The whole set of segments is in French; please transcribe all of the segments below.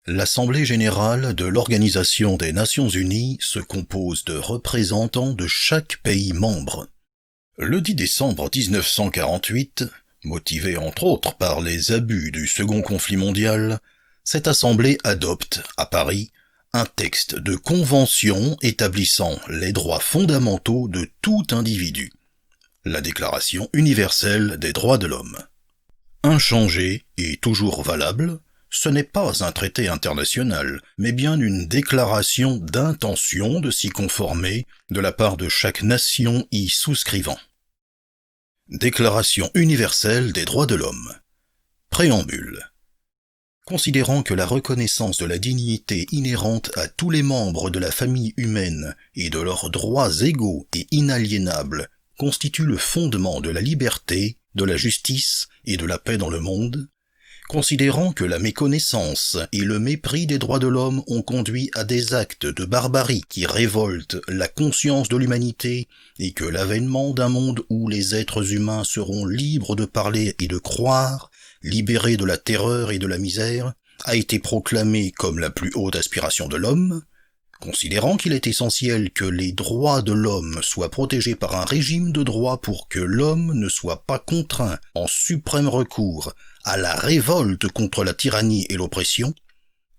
L'Assemblée générale de l'Organisation des Nations unies se compose de représentants de chaque pays membre. Le 10 décembre 1948, motivé entre autres par les abus du second conflit mondial, cette assemblée adopte, à Paris, un texte de convention établissant les droits fondamentaux de tout individu, la Déclaration universelle des droits de l'homme. Inchangée et toujours valable, ce n'est pas un traité international, mais bien une déclaration d'intention de s'y conformer de la part de chaque nation y souscrivant. Déclaration universelle des droits de l'homme. Préambule. Considérant que la reconnaissance de la dignité inhérente à tous les membres de la famille humaine et de leurs droits égaux et inaliénables constitue le fondement de la liberté, de la justice et de la paix dans le monde, considérant que la méconnaissance et le mépris des droits de l'homme ont conduit à des actes de barbarie qui révoltent la conscience de l'humanité et que l'avènement d'un monde où les êtres humains seront libres de parler et de croire, libérés de la terreur et de la misère, a été proclamé comme la plus haute aspiration de l'homme, considérant qu'il est essentiel que les droits de l'homme soient protégés par un régime de droit pour que l'homme ne soit pas contraint en suprême recours à la révolte contre la tyrannie et l'oppression,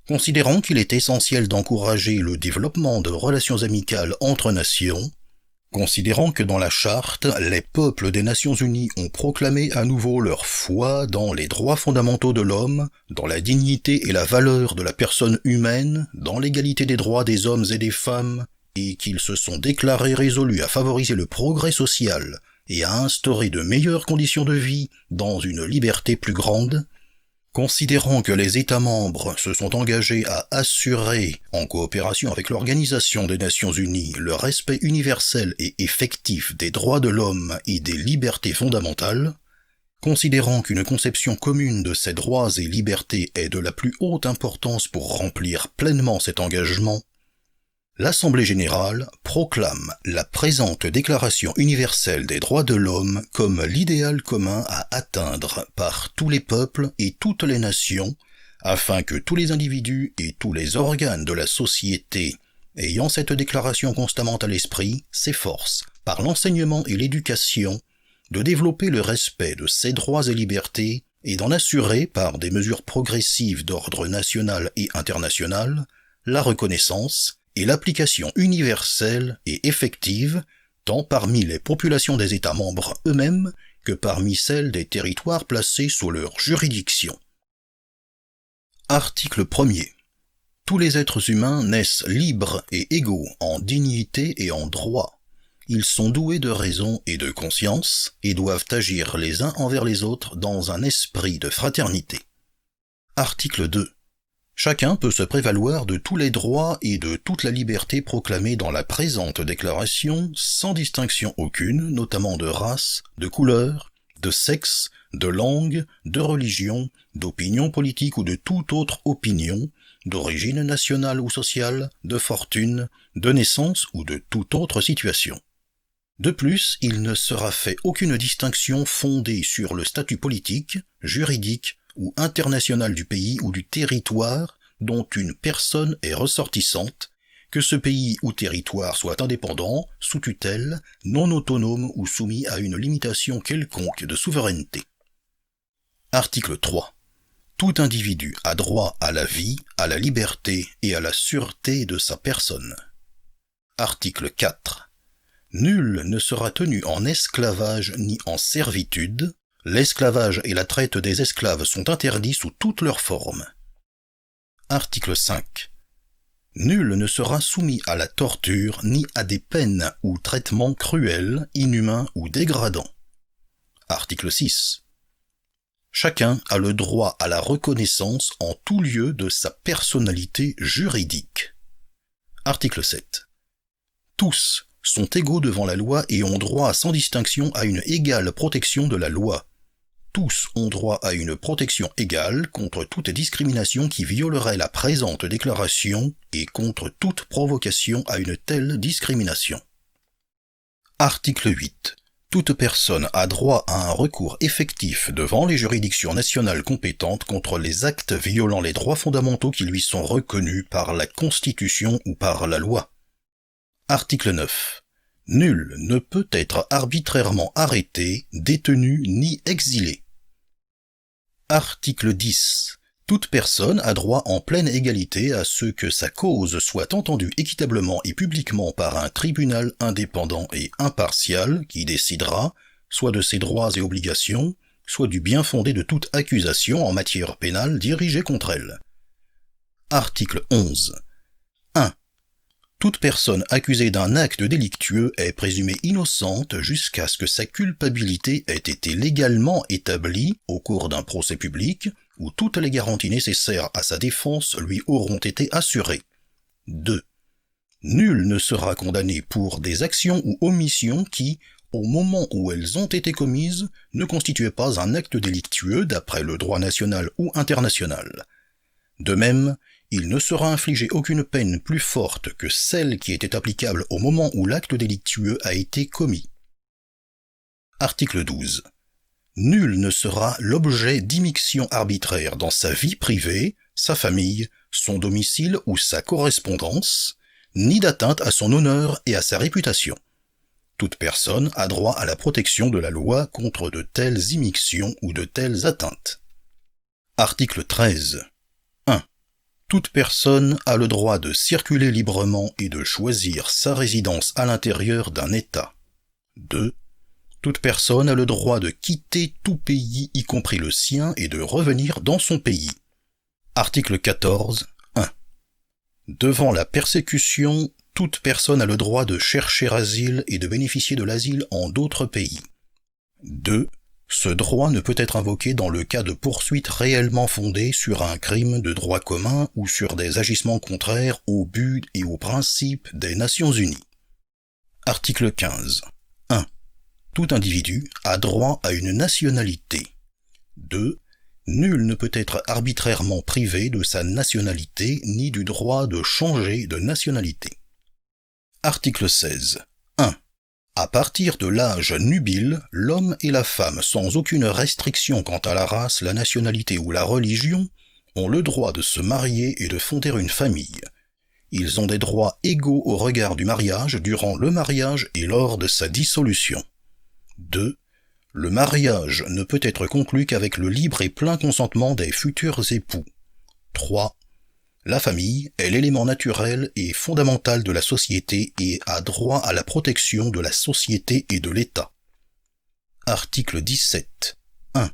considérant qu'il est essentiel d'encourager le développement de relations amicales entre nations, considérant que dans la charte, les peuples des Nations Unies ont proclamé à nouveau leur foi dans les droits fondamentaux de l'homme, dans la dignité et la valeur de la personne humaine, dans l'égalité des droits des hommes et des femmes, et qu'ils se sont déclarés résolus à favoriser le progrès social et à instaurer de meilleures conditions de vie dans une liberté plus grande, considérant que les États membres se sont engagés à assurer, en coopération avec l'Organisation des Nations Unies, le respect universel et effectif des droits de l'homme et des libertés fondamentales, considérant qu'une conception commune de ces droits et libertés est de la plus haute importance pour remplir pleinement cet engagement, l'Assemblée générale proclame la présente Déclaration universelle des droits de l'homme comme l'idéal commun à atteindre par tous les peuples et toutes les nations, afin que tous les individus et tous les organes de la société ayant cette déclaration constamment à l'esprit s'efforcent, par l'enseignement et l'éducation, de développer le respect de ces droits et libertés et d'en assurer, par des mesures progressives d'ordre national et international, la reconnaissance et l'application universelle et effective, tant parmi les populations des États membres eux-mêmes que parmi celles des territoires placés sous leur juridiction. Article 1er. Tous les êtres humains naissent libres et égaux en dignité et en droit. Ils sont doués de raison et de conscience et doivent agir les uns envers les autres dans un esprit de fraternité. Article 2. Chacun peut se prévaloir de tous les droits et de toute la liberté proclamée dans la présente déclaration, sans distinction aucune, notamment de race, de couleur, de sexe, de langue, de religion, d'opinion politique ou de toute autre opinion, d'origine nationale ou sociale, de fortune, de naissance ou de toute autre situation. De plus, il ne sera fait aucune distinction fondée sur le statut politique, juridique ou international du pays ou du territoire dont une personne est ressortissante, que ce pays ou territoire soit indépendant, sous tutelle, non autonome ou soumis à une limitation quelconque de souveraineté. Article 3. Tout individu a droit à la vie, à la liberté et à la sûreté de sa personne. Article 4. Nul ne sera tenu en esclavage ni en servitude. L'esclavage et la traite des esclaves sont interdits sous toutes leurs formes. Article 5. Nul ne sera soumis à la torture ni à des peines ou traitements cruels, inhumains ou dégradants. Article 6. Chacun a le droit à la reconnaissance en tout lieu de sa personnalité juridique. Article 7. Tous sont égaux devant la loi et ont droit sans distinction à une égale protection de la loi. Tous ont droit à une protection égale contre toute discrimination qui violerait la présente déclaration et contre toute provocation à une telle discrimination. Article 8. Toute personne a droit à un recours effectif devant les juridictions nationales compétentes contre les actes violant les droits fondamentaux qui lui sont reconnus par la Constitution ou par la loi. Article 9. Nul ne peut être arbitrairement arrêté, détenu ni exilé. Article 10. Toute personne a droit en pleine égalité à ce que sa cause soit entendue équitablement et publiquement par un tribunal indépendant et impartial qui décidera, soit de ses droits et obligations, soit du bien fondé de toute accusation en matière pénale dirigée contre elle. Article 11. 1. Toute personne accusée d'un acte délictueux est présumée innocente jusqu'à ce que sa culpabilité ait été légalement établie au cours d'un procès public où toutes les garanties nécessaires à sa défense lui auront été assurées. 2. Nul ne sera condamné pour des actions ou omissions qui, au moment où elles ont été commises, ne constituaient pas un acte délictueux d'après le droit national ou international. De même, il ne sera infligé aucune peine plus forte que celle qui était applicable au moment où l'acte délictueux a été commis. Article 12. Nul ne sera l'objet d'immixtion arbitraire dans sa vie privée, sa famille, son domicile ou sa correspondance, ni d'atteinte à son honneur et à sa réputation. Toute personne a droit à la protection de la loi contre de telles immixtions ou de telles atteintes. Article 13. 1. Toute personne a le droit de circuler librement et de choisir sa résidence à l'intérieur d'un État. 2. Toute personne a le droit de quitter tout pays, y compris le sien, et de revenir dans son pays. Article 14. 1. Devant la persécution, toute personne a le droit de chercher asile et de bénéficier de l'asile en d'autres pays. 2. Ce droit ne peut être invoqué dans le cas de poursuites réellement fondées sur un crime de droit commun ou sur des agissements contraires aux buts et aux principes des Nations Unies. Article 15. 1. Tout individu a droit à une nationalité. 2. Nul ne peut être arbitrairement privé de sa nationalité ni du droit de changer de nationalité. Article 16. 1. À partir de l'âge nubile, l'homme et la femme, sans aucune restriction quant à la race, la nationalité ou la religion, ont le droit de se marier et de fonder une famille. Ils ont des droits égaux au regard du mariage, durant le mariage et lors de sa dissolution. 2. Le mariage ne peut être conclu qu'avec le libre et plein consentement des futurs époux. 3. La famille est l'élément naturel et fondamental de la société et a droit à la protection de la société et de l'État. Article 17. 1.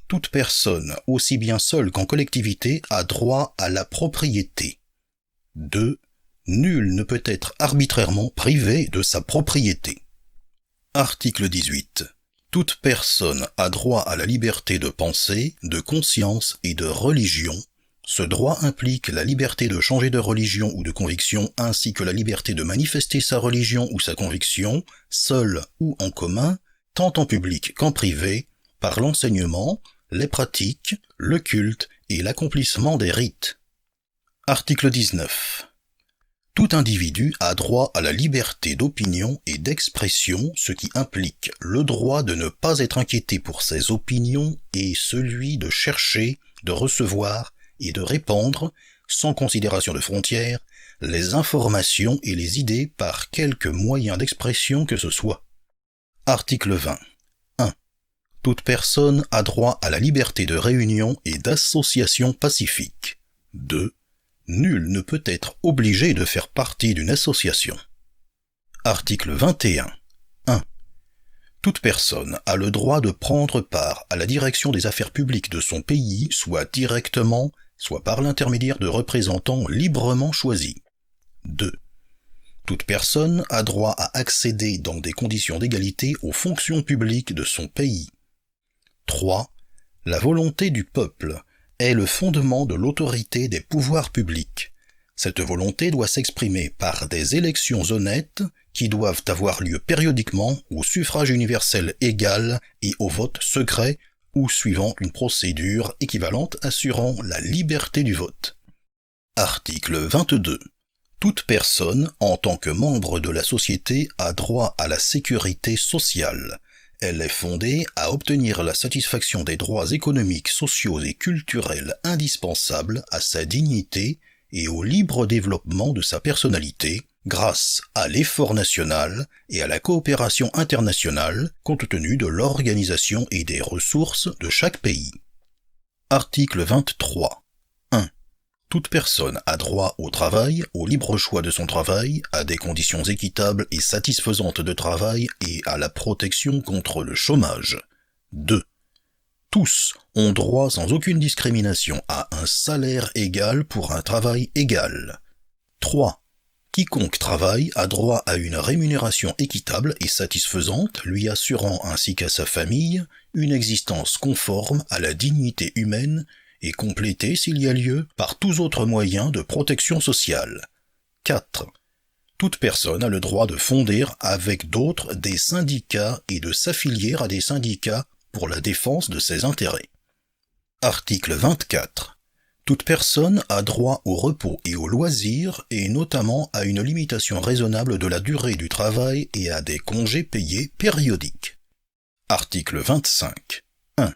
Toute personne, aussi bien seule qu'en collectivité, a droit à la propriété. 2. Nul ne peut être arbitrairement privé de sa propriété. Article 18. Toute personne a droit à la liberté de pensée, de conscience et de religion. Ce droit implique la liberté de changer de religion ou de conviction ainsi que la liberté de manifester sa religion ou sa conviction, seule ou en commun, tant en public qu'en privé, par l'enseignement, les pratiques, le culte et l'accomplissement des rites. Article 19. Tout individu a droit à la liberté d'opinion et d'expression, ce qui implique le droit de ne pas être inquiété pour ses opinions et celui de chercher, de recevoir et de répandre, sans considération de frontières, les informations et les idées par quelque moyen d'expression que ce soit. Article 20. 1. Toute personne a droit à la liberté de réunion et d'association pacifique. 2. Nul ne peut être obligé de faire partie d'une association. Article 21. 1. Toute personne a le droit de prendre part à la direction des affaires publiques de son pays, soit directement, soit par l'intermédiaire de représentants librement choisis. 2. Toute personne a droit à accéder dans des conditions d'égalité aux fonctions publiques de son pays. 3. La volonté du peuple est le fondement de l'autorité des pouvoirs publics. Cette volonté doit s'exprimer par des élections honnêtes qui doivent avoir lieu périodiquement au suffrage universel égal et au vote secret ou suivant une procédure équivalente assurant la liberté du vote. Article 22. Toute personne, en tant que membre de la société, a droit à la sécurité sociale. Elle est fondée à obtenir la satisfaction des droits économiques, sociaux et culturels indispensables à sa dignité et au libre développement de sa personnalité, grâce à l'effort national et à la coopération internationale compte tenu de l'organisation et des ressources de chaque pays. Article 23. 1. Toute personne a droit au travail, au libre choix de son travail, à des conditions équitables et satisfaisantes de travail et à la protection contre le chômage. 2. Tous ont droit sans aucune discrimination à un salaire égal pour un travail égal. 3. Quiconque travaille a droit à une rémunération équitable et satisfaisante, lui assurant ainsi qu'à sa famille une existence conforme à la dignité humaine et complétée s'il y a lieu par tous autres moyens de protection sociale. 4. Toute personne a le droit de fonder avec d'autres des syndicats et de s'affilier à des syndicats pour la défense de ses intérêts. Article 24. Toute personne a droit au repos et au loisir, et notamment à une limitation raisonnable de la durée du travail et à des congés payés périodiques. Article 25. 1.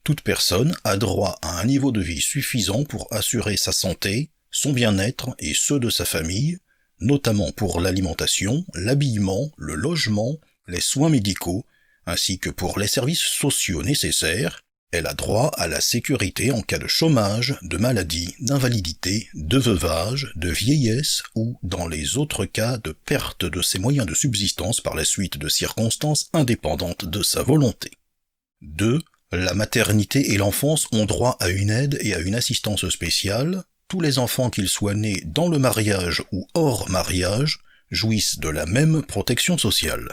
Toute personne a droit à un niveau de vie suffisant pour assurer sa santé, son bien-être et ceux de sa famille, notamment pour l'alimentation, l'habillement, le logement, les soins médicaux, ainsi que pour les services sociaux nécessaires. Elle a droit à la sécurité en cas de chômage, de maladie, d'invalidité, de veuvage, de vieillesse ou, dans les autres cas, de perte de ses moyens de subsistance par la suite de circonstances indépendantes de sa volonté. 2. La maternité et l'enfance ont droit à une aide et à une assistance spéciale. Tous les enfants, qu'ils soient nés dans le mariage ou hors mariage, jouissent de la même protection sociale.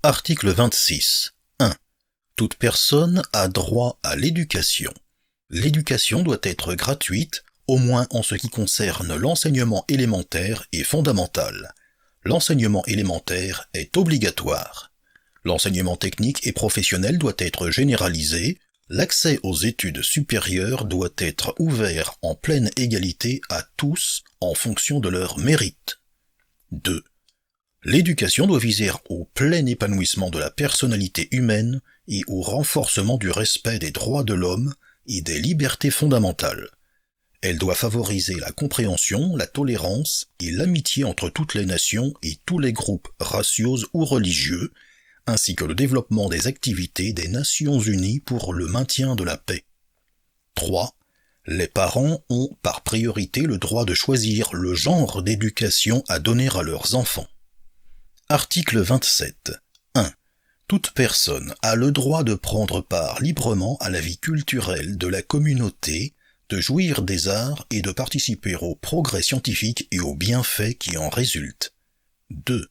Article 26. 1. Toute personne a droit à l'éducation. L'éducation doit être gratuite, au moins en ce qui concerne l'enseignement élémentaire et fondamental. L'enseignement élémentaire est obligatoire. L'enseignement technique et professionnel doit être généralisé. L'accès aux études supérieures doit être ouvert en pleine égalité à tous en fonction de leur mérite. 2. L'éducation doit viser au plein épanouissement de la personnalité humaine et au renforcement du respect des droits de l'homme et des libertés fondamentales. Elle doit favoriser la compréhension, la tolérance et l'amitié entre toutes les nations et tous les groupes raciaux ou religieux, ainsi que le développement des activités des Nations Unies pour le maintien de la paix. 3. Les parents ont par priorité le droit de choisir le genre d'éducation à donner à leurs enfants. Article 27. 1. Toute personne a le droit de prendre part librement à la vie culturelle de la communauté, de jouir des arts et de participer au progrès scientifique et aux bienfaits qui en résultent. 2.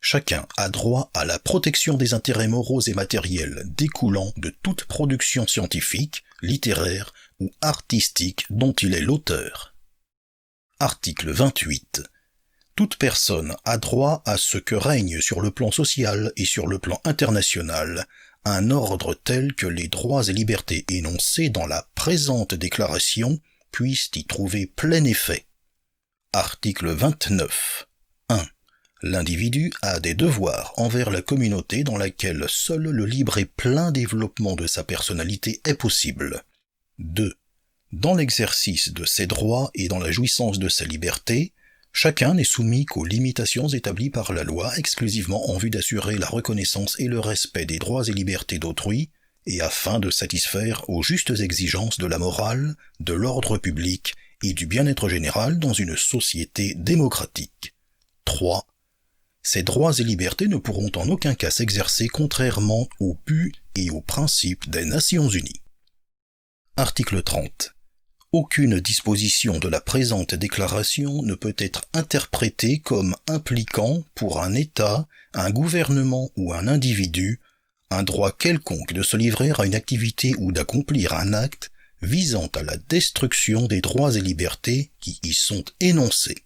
Chacun a droit à la protection des intérêts moraux et matériels découlant de toute production scientifique, littéraire ou artistique dont il est l'auteur. Article 28. Toute personne a droit à ce que règne sur le plan social et sur le plan international un ordre tel que les droits et libertés énoncés dans la présente déclaration puissent y trouver plein effet. Article 29. 1. L'individu a des devoirs envers la communauté dans laquelle seul le libre et plein développement de sa personnalité est possible. 2. Dans l'exercice de ses droits et dans la jouissance de sa liberté, chacun n'est soumis qu'aux limitations établies par la loi exclusivement en vue d'assurer la reconnaissance et le respect des droits et libertés d'autrui, et afin de satisfaire aux justes exigences de la morale, de l'ordre public et du bien-être général dans une société démocratique. 3. Ces droits et libertés ne pourront en aucun cas s'exercer contrairement au but et aux principes des Nations Unies. Article 30. Aucune disposition de la présente déclaration ne peut être interprétée comme impliquant pour un État, un gouvernement ou un individu un droit quelconque de se livrer à une activité ou d'accomplir un acte visant à la destruction des droits et libertés qui y sont énoncés.